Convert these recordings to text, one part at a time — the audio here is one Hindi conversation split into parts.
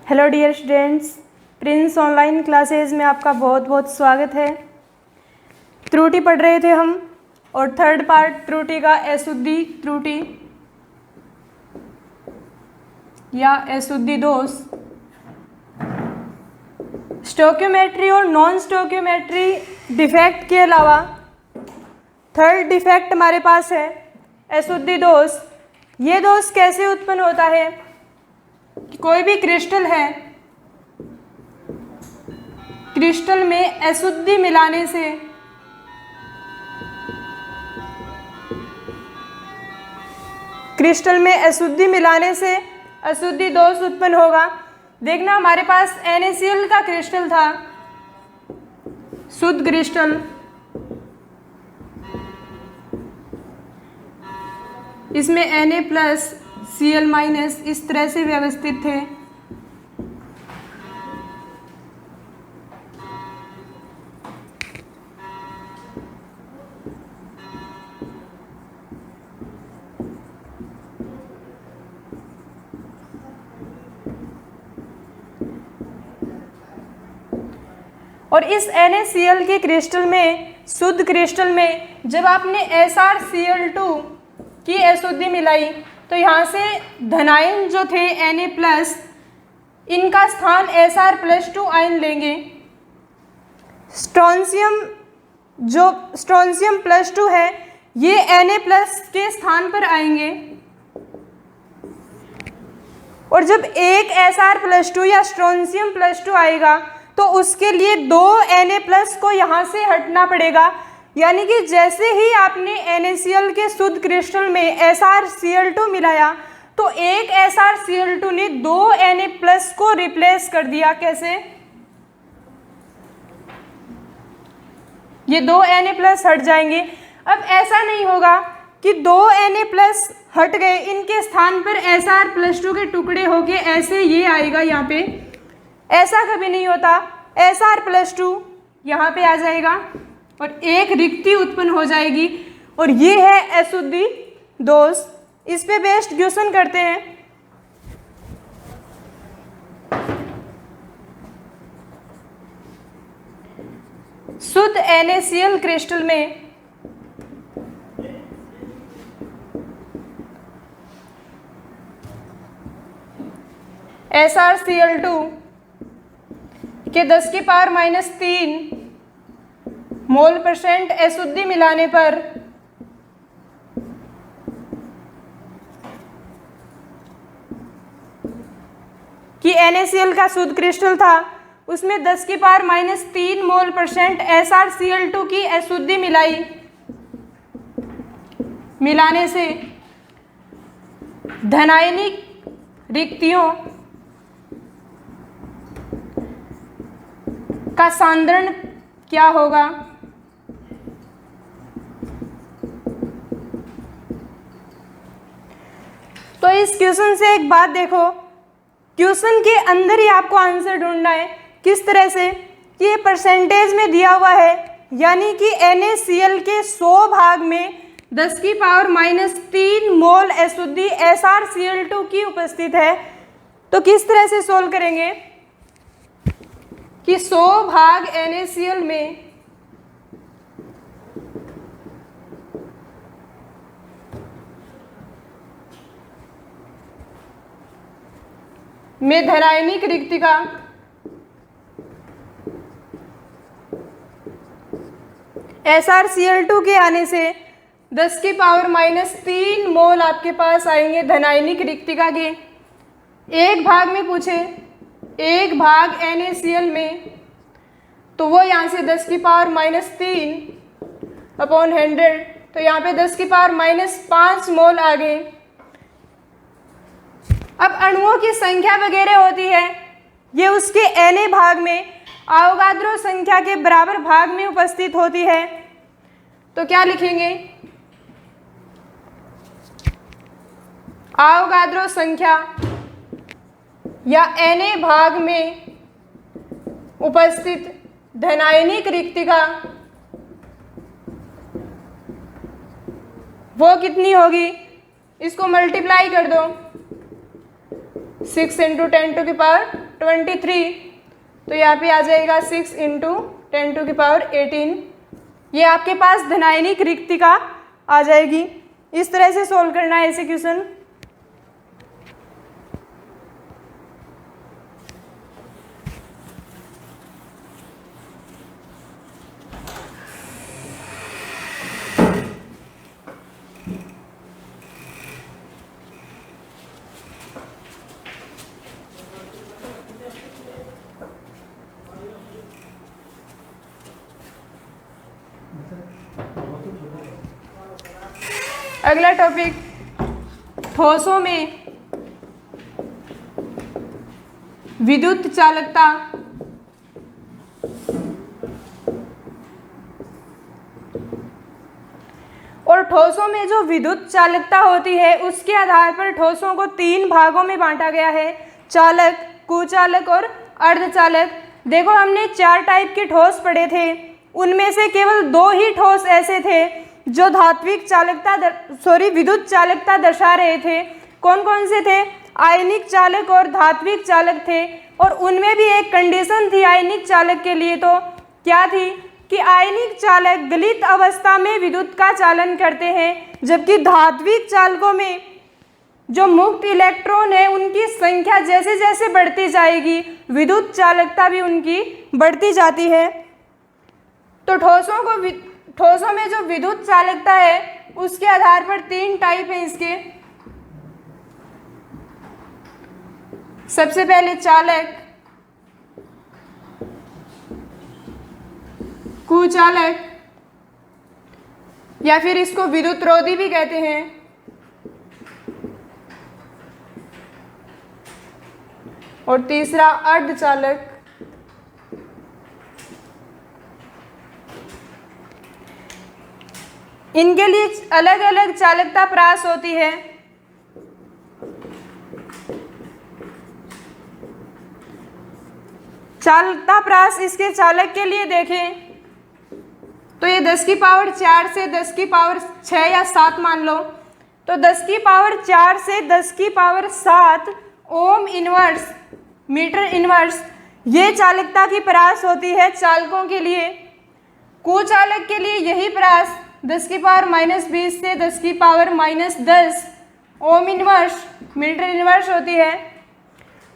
Hello dear students, Prince online classes में आपका बहुत बहुत स्वागत है। त्रुटि पढ़ रहे थे हम और थर्ड पार्ट त्रुटि का अशुद्धि त्रुटि या अशुद्धि दोष, स्टोक्योमेट्री और नॉन स्टोक्योमेट्री डिफेक्ट के अलावा थर्ड डिफेक्ट हमारे पास है अशुद्धि दोष। ये दोष कैसे उत्पन्न होता है कि कोई भी क्रिस्टल है, क्रिस्टल में अशुद्धि मिलाने से अशुद्धि दोष उत्पन्न होगा। देखना, हमारे पास NaCl का क्रिस्टल था, शुद्ध क्रिस्टल, इसमें Na+Cl- इस तरह से व्यवस्थित थे। और इस NaCl के क्रिस्टल में, शुद्ध क्रिस्टल में, जब आपने SrCl2 की अशुद्धि मिलाई तो यहाँ से धनायन जो थे Na+, इनका स्थान Sr+2 आयन लेंगे। स्ट्रोंशियम +2 है, ये Na+ के स्थान पर आएंगे। और जब एक Sr+2 या स्ट्रोंशियम +2 आएगा तो उसके लिए दो Na+ को यहाँ से हटना पड़ेगा। यानी कि जैसे ही आपने NaCl के शुद्ध क्रिस्टल में SrCl2 मिलाया तो एक SrCl2 ने दो Na+ को रिप्लेस कर दिया। कैसे? ये दो Na+ हट जाएंगे। अब ऐसा नहीं होगा कि दो Na+ हट गए, इनके स्थान पर Sr+2 के टुकड़े होके ऐसे ये आएगा यहाँ पे, ऐसा कभी नहीं होता। Sr+2 यहाँ पे आ जाएगा और एक रिक्ति उत्पन्न हो जाएगी और ये है अशुद्धि दोष। इस पे बेस्ड क्वेश्चन करते हैं। शुद्ध NaCl क्रिस्टल में SrCl2 के 10⁻³ मोल % अशुद्धि मिलाने पर कि NaCl का शुद्ध क्रिस्टल था, उसमें 10⁻³ मोल % SrCl2 की अशुद्धि मिलाने से धनायनिक रिक्तियों का सांद्रण क्या होगा? तो इस क्वेश्चन से एक बात देखो, क्वेश्चन के अंदर ही आपको आंसर ढूंढना है। किस तरह से? कि ये परसेंटेज में दिया हुआ है, यानी कि NaCl के 100 भाग में 10⁻³ मोल अशुद्धि SrCl2 की उपस्थित है। तो किस तरह से सोल्व करेंगे कि 100 भाग NaCl में धनायनिक रिक्तिका SrCl2 के आने से 10⁻³ मोल आपके पास आएंगे धनायनिक रिक्तिका के। एक भाग में पूछे, एक भाग NaCl में, तो वो यहाँ से 10⁻³ तो यहाँ पे 10⁻5 मोल आ गए। अब अणुओं की संख्या वगैरह होती है, ये उसके Na भाग में अवोगाद्रो संख्या के बराबर भाग में उपस्थित होती है। तो क्या लिखेंगे? अवोगाद्रो संख्या या Na भाग में उपस्थित धनायनिक रिक्तिका वो कितनी होगी? इसको मल्टीप्लाई कर दो, 6 इंटू 10⁻23, तो यहाँ पे आ जाएगा 6 इंटू 10⁻18। ये आपके पास धनायनिक रिक्तिका आ जाएगी। इस तरह से सोल्व करना है ऐसे क्वेश्चन। अगला टॉपिक, ठोसों में विद्युत चालकता। और ठोसों में जो विद्युत चालकता होती है उसके आधार पर ठोसों को 3 भागों में बांटा गया है, चालक, कुचालक और अर्धचालक। देखो हमने 4 टाइप के ठोस पढ़े थे, उनमें से केवल 2 ही ठोस ऐसे थे जो विद्युत चालकता दर्शा रहे थे। कौन कौन से थे? आयनिक चालक और धात्विक चालक थे। और उनमें भी एक कंडीशन थी आयनिक चालक के लिए, तो क्या थी कि आयनिक चालक गलित अवस्था में विद्युत का चालन करते हैं, जबकि धात्विक चालकों में जो मुक्त इलेक्ट्रॉन है उनकी संख्या जैसे जैसे बढ़ती जाएगी विद्युत चालकता भी उनकी बढ़ती जाती है। तो ठोसों में जो विद्युत चालकता है उसके आधार पर 3 टाइप है इसके। सबसे पहले चालक, कुचालक या फिर इसको विद्युत रोधी भी कहते हैं। और तीसरा अर्धचालक। इनके लिए अलग अलग चालकता प्रास होती है। चालकता प्रास इसके चालक के लिए देखें तो ये 10 की पावर 4 से 10 की पावर 6 या 7 मान लो, तो 10 की पावर 4 से 10 की power 7 ohm inverse metre inverse ये चालकता की परास होती है चालकों के लिए। कुचालक के लिए यही परास 10 की पावर -20 से 10 की power -10 ohm inverse metre inverse होती है।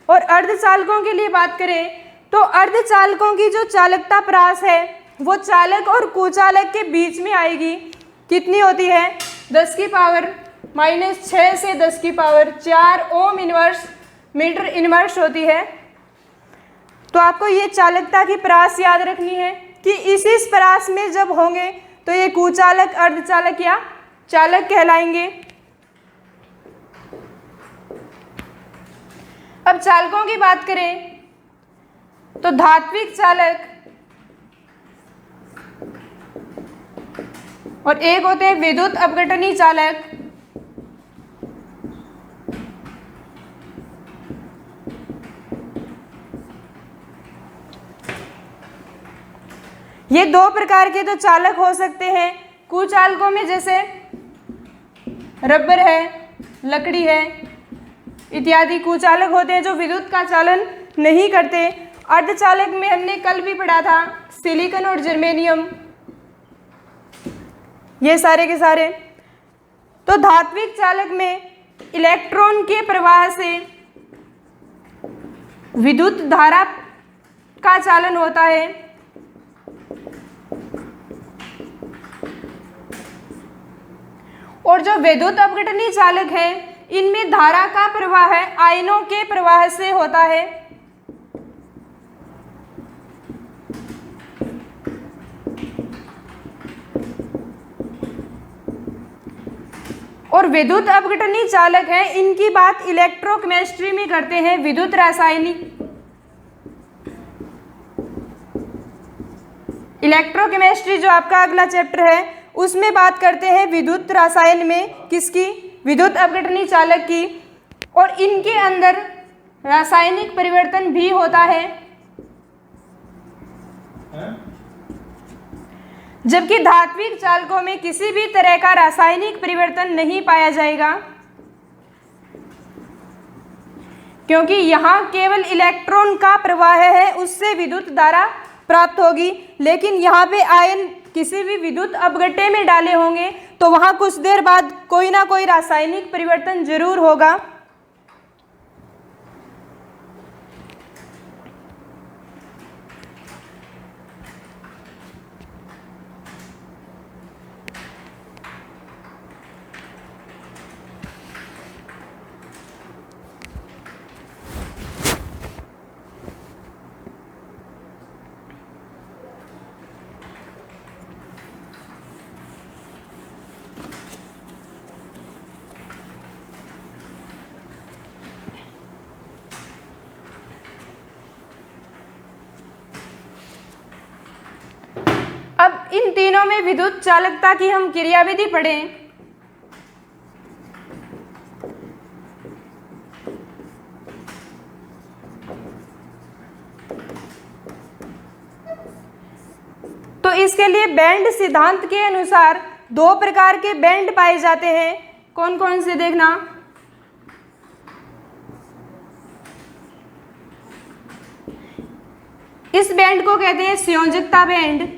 और अर्धचालकों के लिए बात करें तो अर्धचालकों की जो चालकता परास है वो चालक और कुचालक के बीच में आएगी। कितनी होती है? 10 की पावर -6 से 10 की power 4 ohm inverse metre inverse होती है। तो आपको ये चालकता की परास याद रखनी है कि इस परास में जब होंगे तो ये कुचालक, अर्धचालक या चालक कहलाएंगे। अब चालकों की बात करें तो धात्विक चालक और एक होते हैं विद्युत अपघटनी चालक। ये 2 प्रकार के तो चालक हो सकते हैं कुचालकों में, जैसे रबर है, लकड़ी है इत्यादि कुचालक होते हैं जो विद्युत का चालन नहीं करते। अर्धचालक में हमने कल भी पढ़ा था सिलिकॉन और जर्मेनियम, ये सारे के सारे। तो धात्विक चालक में इलेक्ट्रॉन के प्रवाह से विद्युत धारा का चालन होता है। और जो विद्युत अपघटनी चालक है इनमें धारा का प्रवाह आयनों के प्रवाह से होता है। और विद्युत अपघटनी चालक है इनकी बात इलेक्ट्रोकेमिस्ट्री में करते हैं, विद्युत रासायनिक इलेक्ट्रोकेमिस्ट्री जो आपका अगला चैप्टर है उसमें बात करते हैं विद्युत रसायन में किसकी? विद्युत अपघटनी चालक की। और इनके अंदर रासायनिक परिवर्तन भी होता है, जबकि धात्विक चालकों में किसी भी तरह का रासायनिक परिवर्तन नहीं पाया जाएगा। क्योंकि यहाँ केवल इलेक्ट्रॉन का प्रवाह है, उससे विद्युत धारा प्राप्त होगी। लेकिन यहाँ पे आयन किसी भी विद्युत अपघट्य में डाले होंगे तो वहाँ कुछ देर बाद कोई ना कोई रासायनिक परिवर्तन जरूर होगा। अब इन तीनों में विद्युत चालकता की हम क्रियाविधि पढ़ें। तो इसके लिए बैंड सिद्धांत के अनुसार दो प्रकार के बैंड पाए जाते हैं। कौन कौन से देखना, इस बैंड को कहते हैं संयोजकता बैंड,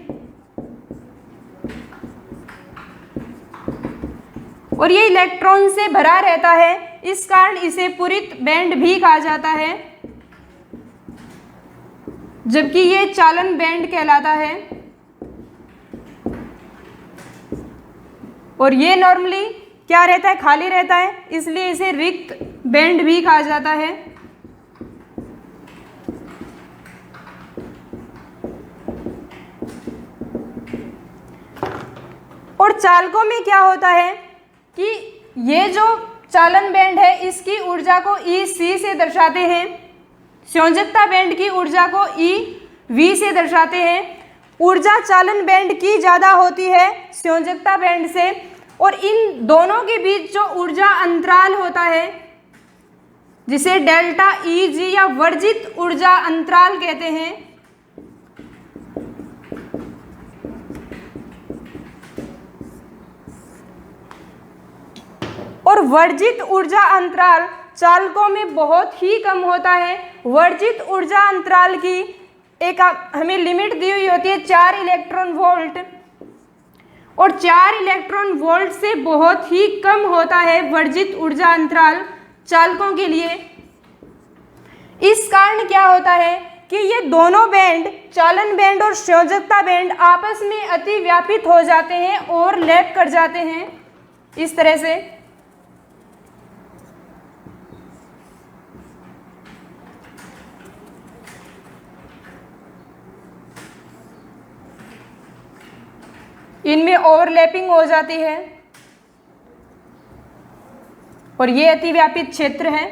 और ये इलेक्ट्रॉन से भरा रहता है, इस कारण इसे पूरित बैंड भी कहा जाता है, जबकि ये चालन बैंड कहलाता है। और ये नॉर्मली क्या रहता है, खाली रहता है, इसलिए इसे रिक्त बैंड भी कहा जाता है। और चालकों में क्या होता है कि ये जो चालन बैंड है इसकी ऊर्जा को EC से दर्शाते हैं, संयोजकता बैंड की ऊर्जा को EV से दर्शाते हैं। ऊर्जा चालन बैंड की ज़्यादा होती है संयोजकता बैंड से, और इन दोनों के बीच जो ऊर्जा अंतराल होता है जिसे डेल्टा EG या वर्जित ऊर्जा अंतराल कहते हैं, और वर्जित ऊर्जा अंतराल चालकों में बहुत ही कम होता है। वर्जित ऊर्जा अंतराल की एक हमें लिमिट दी हुई होती है 4 इलेक्ट्रॉन वोल्ट, और 4 इलेक्ट्रॉन वोल्ट से बहुत ही कम होता है वर्जित ऊर्जा अंतराल चालकों के लिए। इस कारण क्या होता है कि ये दोनों बैंड, चालन बैंड और संयोजकता बैंड, आपस में अति व्यापित हो जाते हैं और लैप कर जाते हैं इस तरह से। इनमें ओवरलैपिंग हो जाती है और ये अतिव्यापित क्षेत्र है,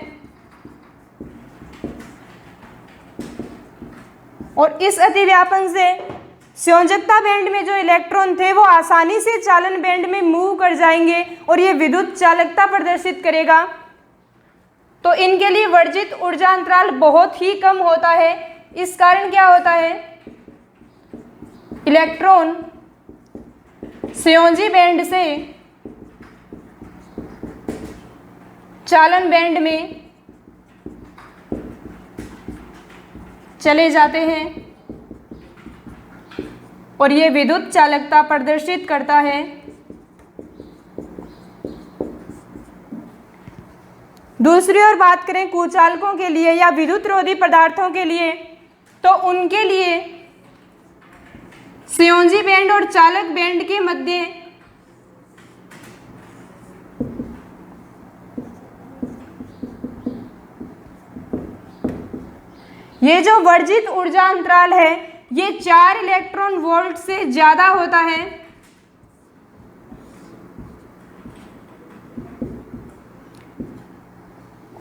और इस अतिव्यापन से संयोजकता बैंड में जो इलेक्ट्रॉन थे वो आसानी से चालन बैंड में मूव कर जाएंगे और ये विद्युत चालकता प्रदर्शित करेगा। तो इनके लिए वर्जित ऊर्जा अंतराल बहुत ही कम होता है। इस कारण क्या होता है, इलेक्ट्रॉन संयोजी बैंड से चालन बैंड में चले जाते हैं और ये विद्युत चालकता प्रदर्शित करता है। दूसरी ओर बात करें कुचालकों के लिए या विद्युत रोधी पदार्थों के लिए, तो उनके लिए संयोजी बैंड और चालक बैंड के मध्य ये जो वर्जित ऊर्जा अंतराल है ये 4 इलेक्ट्रॉन वोल्ट से ज्यादा होता है।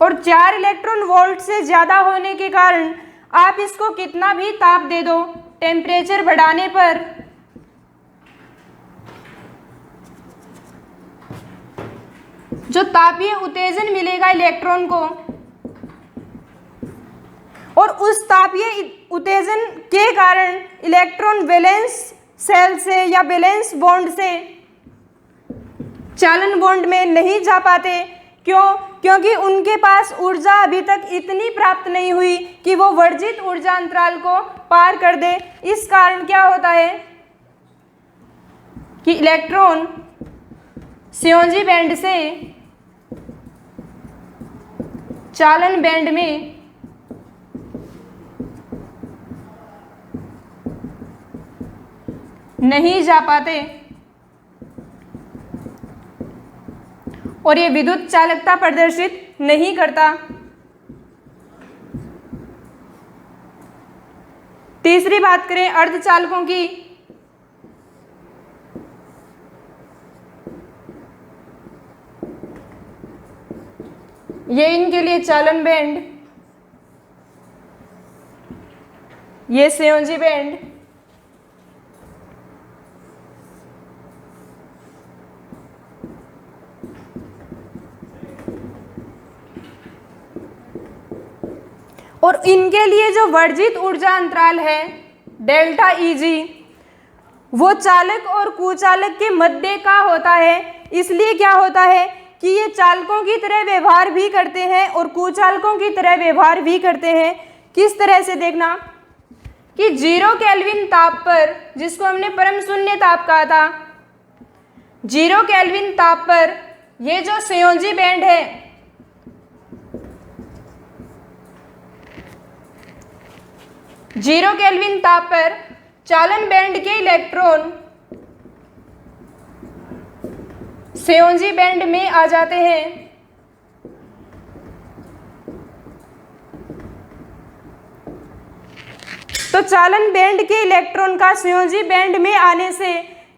और 4 इलेक्ट्रॉन वोल्ट से ज्यादा होने के कारण आप इसको कितना भी ताप दे दो, टेम्परेचर बढ़ाने पर जो तापीय उत्तेजन मिलेगा इलेक्ट्रॉन को, और उस तापीय उत्तेजन के कारण इलेक्ट्रॉन वैलेंस सेल से या वैलेंस बॉन्ड से चालन बॉन्ड में नहीं जा पाते, क्यों? क्योंकि उनके पास ऊर्जा अभी तक इतनी प्राप्त नहीं हुई कि वो वर्जित ऊर्जा अंतराल को पार कर दे। इस कारण क्या होता है कि इलेक्ट्रॉन संयोजी बैंड से चालन बैंड में नहीं जा पाते और ये विद्युत चालकता प्रदर्शित नहीं करता। तीसरी बात करें अर्धचालकों की, ये इनके लिए चालन बैंड, ये संयोजी बैंड, और इनके लिए जो वर्जित ऊर्जा अंतराल है डेल्टा Eg, वो चालक और कुचालक के मध्य का होता है। इसलिए क्या होता है कि ये चालकों की तरह व्यवहार भी करते हैं और कुचालकों की तरह व्यवहार भी करते हैं। किस तरह से? देखना कि 0 केल्विन ताप पर, जिसको हमने परम शून्य ताप कहा था, 0 केल्विन ताप पर ये जो संयोजी बैंड है, 0 केल्विन ताप पर चालन बैंड के इलेक्ट्रॉन संयोजी बैंड में आ जाते हैं। तो चालन बैंड के इलेक्ट्रॉन का संयोजी बैंड में आने से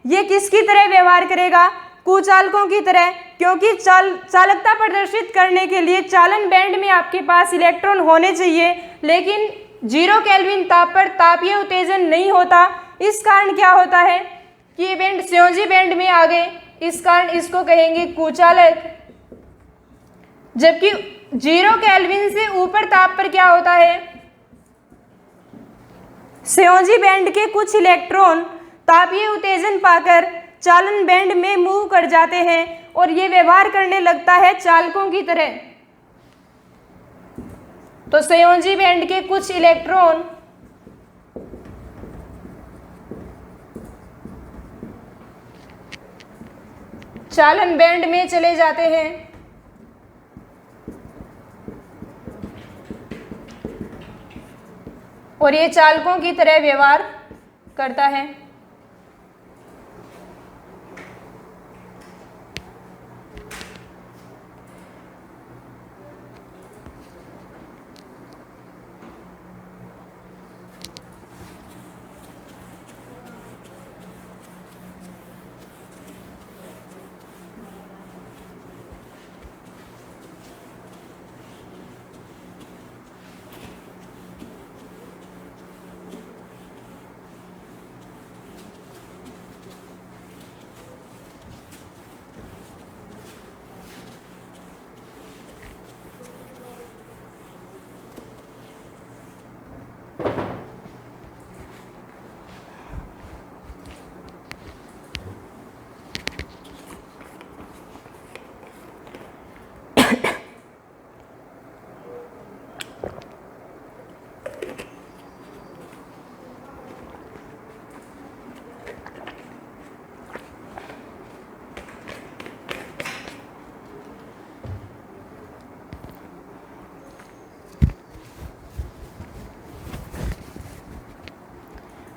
ये किसकी तरह व्यवहार करेगा? कुचालकों की तरह, क्योंकि चालकता प्रदर्शित करने के लिए चालन बैंड में आपके पास इलेक्ट्रॉन होने चाहिए, लेकिन 0 केल्विन ताप पर तापीय उत्तेजन नहीं होता। इस कारण क्या होता है कि ये बैंड संयोजी बैंड में आ गए, इस कारण इसको कहेंगे कुचालक। जबकि 0 केल्विन से ऊपर ताप पर क्या होता है, संयोजी बैंड के कुछ इलेक्ट्रॉन तापीय उत्तेजन पाकर चालन बैंड में मूव कर जाते हैं और ये व्यवहार करने लगता है चालकों की तरह। तो संयोजी बैंड के कुछ इलेक्ट्रॉन चालन बैंड में चले जाते हैं और ये चालकों की तरह व्यवहार करता है।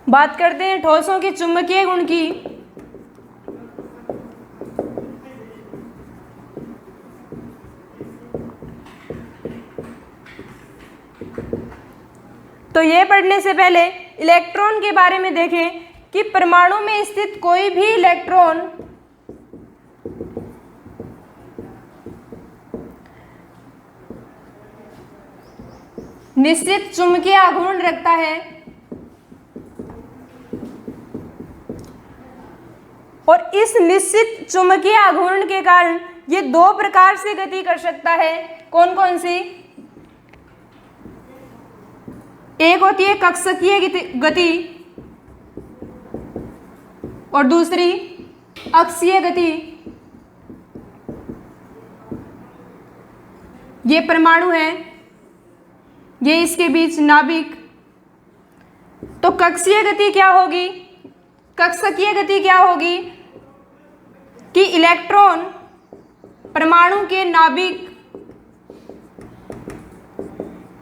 बात करते हैं ठोसों के चुंबकीय गुण की। तो ये पढ़ने से पहले इलेक्ट्रॉन के बारे में देखें कि परमाणु में स्थित कोई भी इलेक्ट्रॉन निश्चित चुंबकीय आघूर्ण रखता है और इस निश्चित चुंबकीय आघूर्ण के कारण ये दो प्रकार से गति कर सकता है। कौन कौन सी? एक होती है कक्षकीय गति और दूसरी अक्षीय गति। ये परमाणु है, ये इसके बीच नाभिक। तो कक्षीय गति क्या होगी, कक्षकीय गति क्या होगी कि इलेक्ट्रॉन परमाणु के नाभिक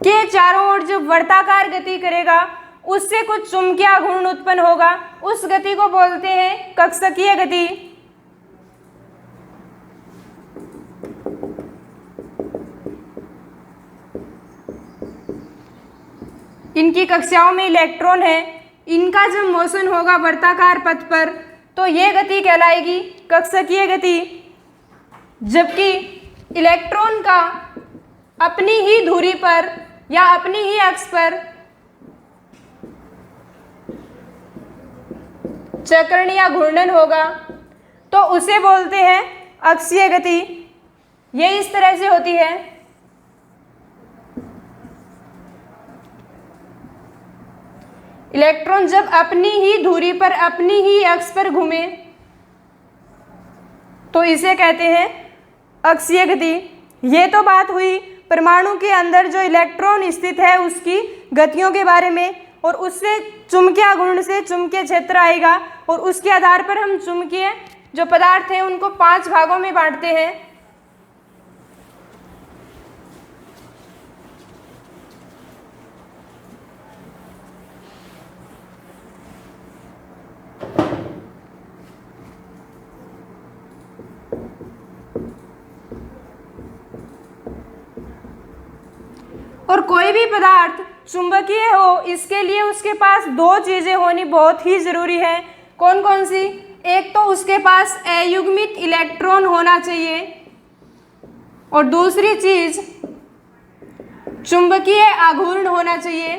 के चारों ओर जो वर्ताकार गति करेगा उससे कुछ चुंबकीय आघूर्ण उत्पन्न होगा, उस गति को बोलते हैं कक्षकीय गति। इनकी कक्षाओं में इलेक्ट्रॉन है, इनका जब मोशन होगा वर्ताकार पथ पर तो ये गति कहलाएगी कक्षकीय गति। जबकि इलेक्ट्रॉन का अपनी ही धुरी पर या अपनी ही अक्ष पर चक्रण या घूर्णन होगा तो उसे बोलते हैं अक्षीय गति। ये इस तरह से होती है। इलेक्ट्रॉन जब अपनी ही धुरी पर अपनी ही अक्ष पर घूमे तो इसे कहते हैं अक्षीय गति। ये तो बात हुई परमाणु के अंदर जो इलेक्ट्रॉन स्थित है उसकी गतियों के बारे में, और उससे चुंबकीय आघूर्ण से चुंबकीय क्षेत्र आएगा और उसके आधार पर हम चुंबकीय जो पदार्थ हैं उनको 5 भागों में बांटते हैं। और कोई भी पदार्थ चुंबकीय हो इसके लिए उसके पास 2 चीजें होनी बहुत ही जरूरी है। कौन कौन सी? एक तो उसके पास अयुग्मित इलेक्ट्रॉन होना चाहिए और दूसरी चीज चुंबकीय आघूर्ण होना चाहिए।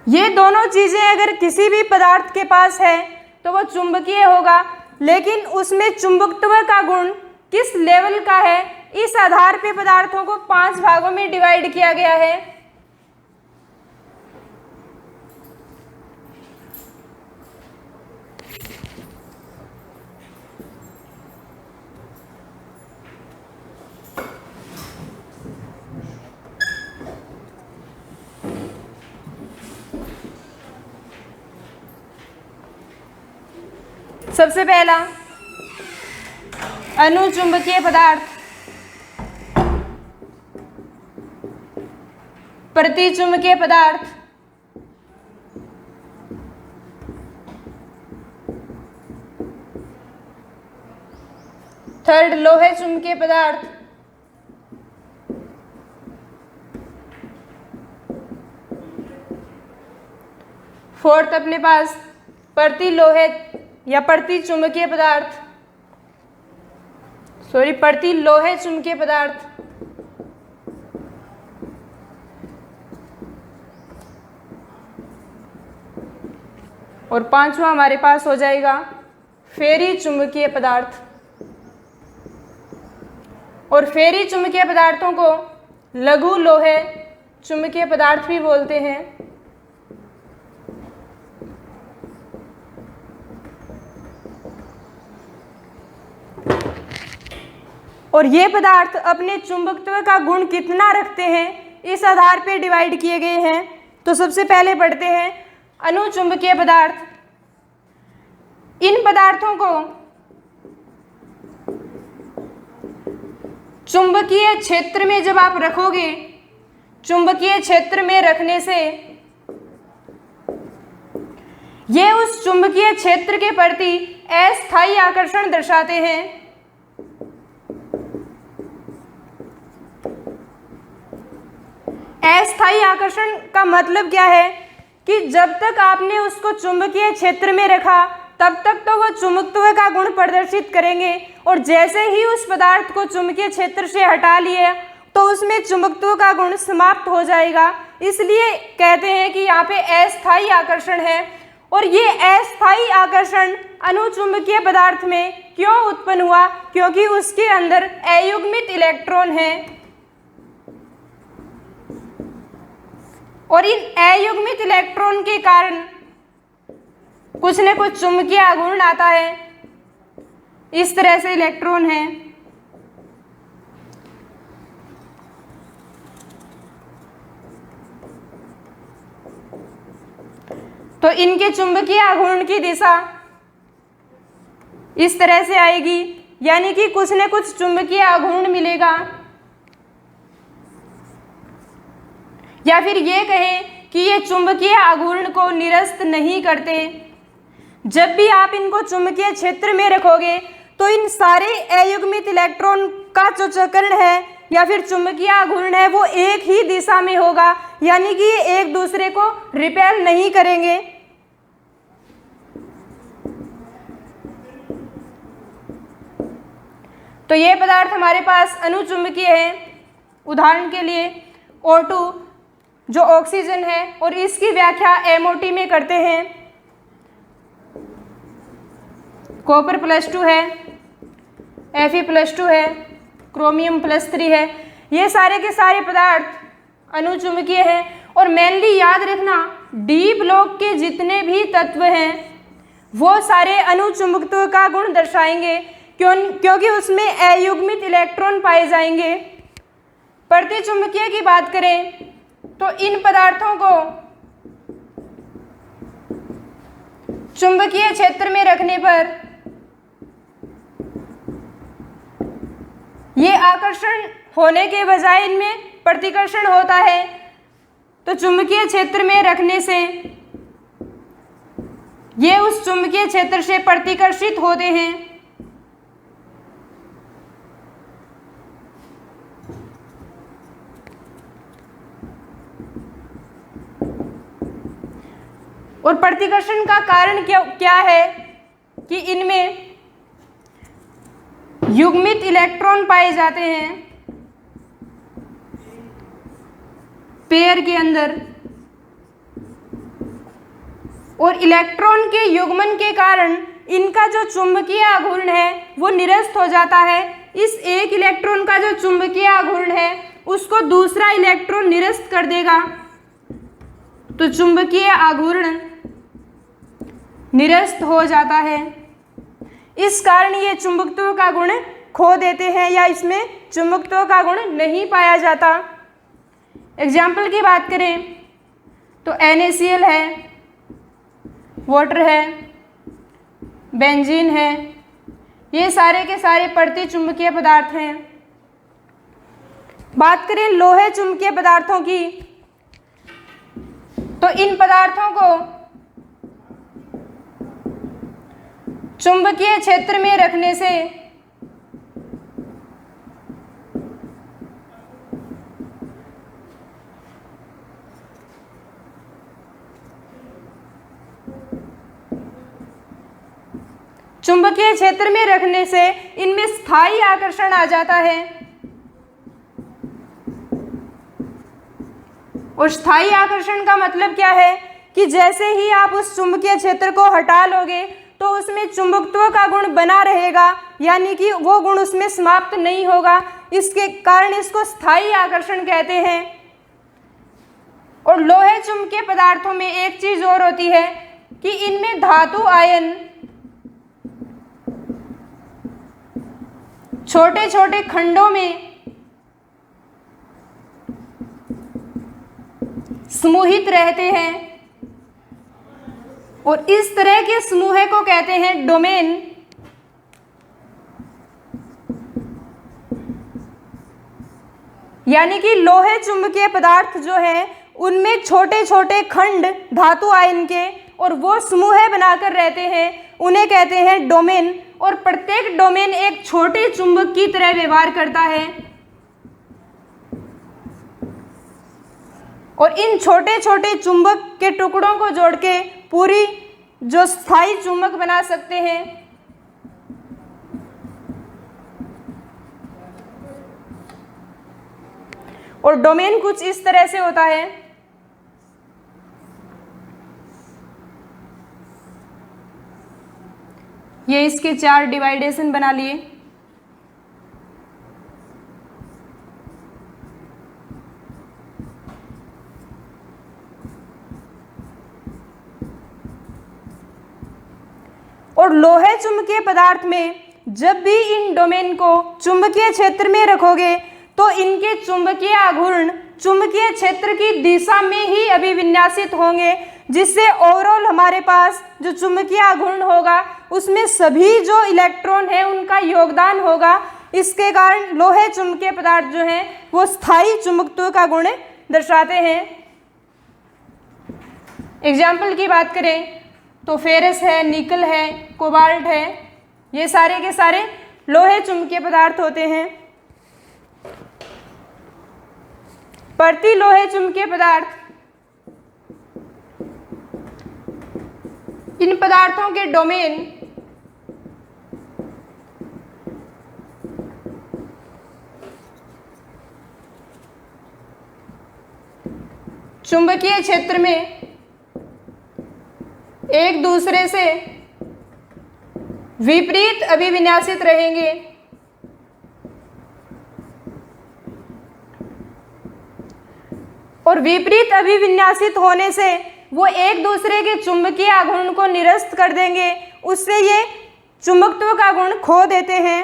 ये दोनों चीजें अगर किसी भी पदार्थ के पास है तो वो चुंबकीय होगा, लेकिन उसमें चुंबकत्व का गुण किस लेवल का है इस आधार पे पदार्थों को 5 भागों में डिवाइड किया गया है। सबसे पहला अनुचुंबकीय पदार्थ, प्रतिचुंबकीय पदार्थ, थर्ड लोहे चुंबकीय पदार्थ, फोर्थ अपने पास प्रति लोहे या प्रति चुंबकीय पदार्थ, प्रति लोहे चुंबकीय पदार्थ, और 5वां हमारे पास हो जाएगा फेरी चुंबकीय पदार्थ। और फेरी चुंबकीय पदार्थों को लघु लोहे चुंबकीय पदार्थ भी बोलते हैं। और ये पदार्थ अपने चुंबकत्व का गुण कितना रखते हैं इस आधार पर डिवाइड किए गए हैं। तो सबसे पहले पढ़ते हैं अनुचुंबकीय पदार्थ। इन पदार्थों को चुंबकीय क्षेत्र में जब आप रखोगे, चुंबकीय क्षेत्र में रखने से ये उस चुंबकीय क्षेत्र के प्रति अस्थायी आकर्षण दर्शाते हैं। अस्थायी आकर्षण का मतलब क्या है कि जब तक आपने उसको चुंबकीय क्षेत्र में रखा तब तक तो वह चुंबकत्व का गुण प्रदर्शित करेंगे, और जैसे ही उस पदार्थ को चुंबकीय क्षेत्र से हटा लिए तो उसमें चुंबकत्व का गुण समाप्त हो जाएगा। इसलिए कहते हैं कि यहाँ पे अस्थायी आकर्षण है। और ये अस्थायी आकर्षण अनुचुंबकीय पदार्थ में क्यों उत्पन्न हुआ? क्योंकि उसके अंदर अयुग्मित इलेक्ट्रॉन है, और इन अयुग्मित इलेक्ट्रॉन के कारण कुछ न कुछ चुंबकीय आघूर्ण आता है। इस तरह से इलेक्ट्रॉन है। तो इनके चुंबकीय आघूर्ण की दिशा इस तरह से आएगी, यानी कि कुछ न कुछ चुंबकीय आघूर्ण मिलेगा। या फिर ये कहें कि ये चुंबकीय आघूर्ण को निरस्त नहीं करते। जब भी आप इनको चुंबकीय क्षेत्र में रखोगे तो इन सारे अयुग्मित इलेक्ट्रॉन का जो चक्रण है या फिर चुंबकीय आघूर्ण है वो एक ही दिशा में होगा, यानी कि ये एक दूसरे को रिपेल नहीं करेंगे। तो ये पदार्थ हमारे पास अनुचुंबकीय है। उदाहरण के लिए O2 जो ऑक्सीजन है, और इसकी व्याख्या MOT में करते हैं। कॉपर +2 है, Fe+2 है, क्रोमियम +3 है। ये सारे के सारे पदार्थ अनुचुंबकीय हैं। और मेनली याद रखना, डी ब्लॉक के जितने भी तत्व हैं वो सारे अनुचुंबकत्व का गुण दर्शाएंगे, क्योंकि उसमें अयुग्मित इलेक्ट्रॉन पाए जाएंगे। प्रतिचुंबकीय की बात करें तो इन पदार्थों को चुंबकीय क्षेत्र में रखने पर ये आकर्षण होने के बजाय इनमें प्रतिकर्षण होता है। तो चुंबकीय क्षेत्र में रखने से ये उस चुंबकीय क्षेत्र से प्रतिकर्षित होते हैं। और प्रतिकर्षण का कारण क्या है कि इनमें युग्मित इलेक्ट्रॉन पाए जाते हैं पेयर के अंदर, और इलेक्ट्रॉन के युग्मन के कारण इनका जो चुंबकीय आघूर्ण है वो निरस्त हो जाता है। इस एक इलेक्ट्रॉन का जो चुंबकीय आघूर्ण है उसको दूसरा इलेक्ट्रॉन निरस्त कर देगा, तो चुंबकीय आघूर्ण निरस्त हो जाता है। इस कारण ये चुंबकत्व का गुण खो देते हैं या इसमें चुंबकत्व का गुण नहीं पाया जाता। एग्जाम्पल की बात करें तो NaCl है, वाटर है, बेंजीन है, ये सारे के सारे प्रतिचुंबकीय पदार्थ हैं। बात करें लोहे चुंबकीय पदार्थों की तो इन पदार्थों को चुंबकीय क्षेत्र में रखने से इनमें स्थायी आकर्षण आ जाता है। और स्थायी आकर्षण का मतलब क्या है कि जैसे ही आप उस चुंबकीय क्षेत्र को हटा लोगे तो उसमें चुंबकत्व का गुण बना रहेगा, यानी कि वो गुण उसमें समाप्त नहीं होगा। इसके कारण इसको स्थायी आकर्षण कहते हैं। और लोहे चुंबकीय पदार्थों में एक चीज और होती है कि इनमें धातु आयन छोटे छोटे खंडों में समूहित रहते हैं, और इस तरह के समूह को कहते हैं डोमेन। यानी कि लोहे चुंबकीय पदार्थ जो है उनमें छोटे छोटे खंड धातु आयन के और वो समूह बनाकर रहते हैं, उन्हें कहते हैं डोमेन। और प्रत्येक डोमेन एक छोटे चुंबक की तरह व्यवहार करता है। और इन छोटे छोटे चुंबक के टुकड़ों को जोड़ के पूरी जो स्थायी चुंबक बना सकते हैं। और डोमेन कुछ इस तरह से होता है। ये इसके 4 डिवाइडेशन बना लिए। और लोहे चुंबकीय पदार्थ में जब भी इन डोमेन को चुंबकीय क्षेत्र में रखोगे तो इनके चुंबकीय आघूर्ण चुंबकीय क्षेत्र की दिशा में ही अभिविन्यासित होंगे। जिससे ओवरऑल हमारे पास जो चुंबकीय आघूर्ण होगा उसमें सभी जो इलेक्ट्रॉन है उनका योगदान होगा। इसके कारण लोहे चुंबकीय पदार्थ जो हैं वो स्थायी चुंबकत्व का गुण दर्शाते हैं। एग्जाम्पल की बात करें तो फेरस है, निकल है, कोबाल्ट है, ये सारे के सारे लोहे चुंबकीय पदार्थ होते हैं। प्रति लोहे चुंबकीय पदार्थ, इन पदार्थों के डोमेन चुंबकीय क्षेत्र में एक दूसरे से विपरीत अभिविन्यासित रहेंगे। और विपरीत अभिविन्यासित होने से वो एक दूसरे के चुंबकीय आघूर्ण को निरस्त कर देंगे, उससे ये चुंबकत्व का गुण खो देते हैं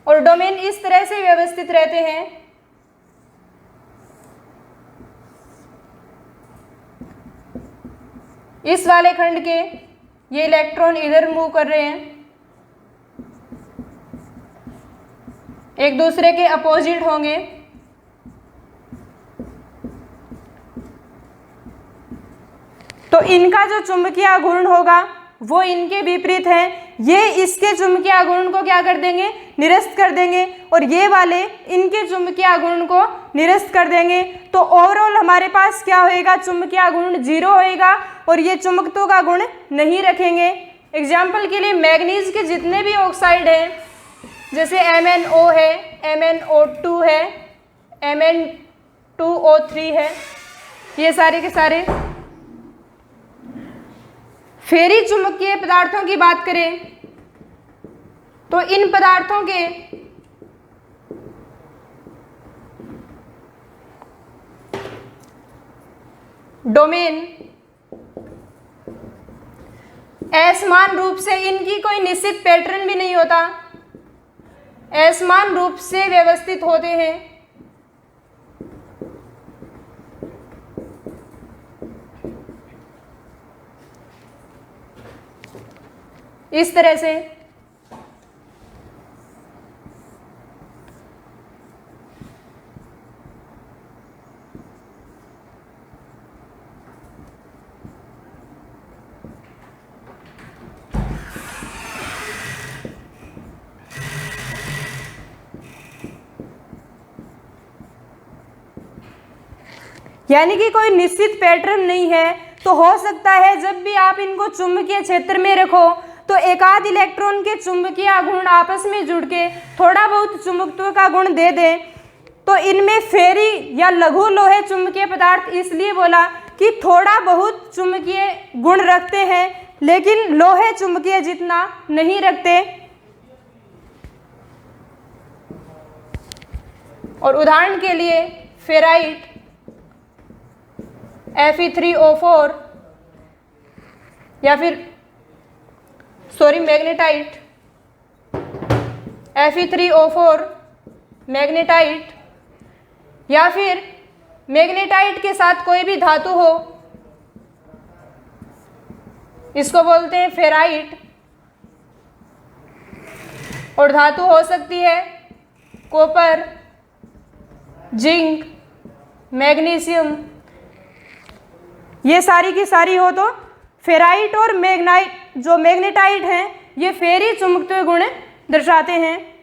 और डोमेन इस तरह से व्यवस्थित रहते हैं। इस वाले खंड के ये इलेक्ट्रॉन इधर मूव कर रहे हैं, एक दूसरे के अपोजिट होंगे। तो इनका जो चुंबकीय आघूर्ण होगा वो इनके विपरीत है, ये इसके चुंबकीय आघूर्ण को क्या कर देंगे, निरस्त कर देंगे, और ये वाले इनके चुंबकीय आघूर्ण को निरस्त कर देंगे। तो ओवरऑल हमारे पास क्या होएगा, चुंबकीय आघूर्ण 0 होएगा और ये चुंबकत्व का गुण नहीं रखेंगे। एग्जाम्पल के लिए मैग्नीज के जितने भी ऑक्साइड हैं, जैसे MnO है, MnO2 है, Mn2O3 है, ये सारे के सारे फेरी चुंबकीय पदार्थों की बात करें तो इन पदार्थों के डोमेन असमान रूप से, इनकी कोई निश्चित पैटर्न भी नहीं होता, असमान रूप से व्यवस्थित होते हैं। इस तरह से यानी कि कोई निश्चित पैटर्न नहीं है। तो हो सकता है जब भी आप इनको चुंबकीय क्षेत्र में रखो तो एकाध इलेक्ट्रॉन के चुंबकीय आघूर्ण आपस में जुड़ के थोड़ा बहुत चुंबकत्व का गुण दे दें। तो इनमें फेरी या लघु लोहे चुंबकीय पदार्थ इसलिए बोला कि थोड़ा बहुत चुंबकीय गुण रखते हैं, लेकिन लोहे चुंबकीय जितना नहीं रखते। और उदाहरण के लिए फेराइट Fe3O4 या फिर मैग्नेटाइट Fe3O4 मैग्नेटाइट, या फिर मैग्नेटाइट के साथ कोई भी धातु हो, इसको बोलते हैं फेराइट। और धातु हो सकती है कॉपर, जिंक, मैग्नीशियम, ये सारी की सारी हो। तो फेराइट और मैग्नेटाइट हैं ये फेरी चुंबकत्व गुण दर्शाते हैं।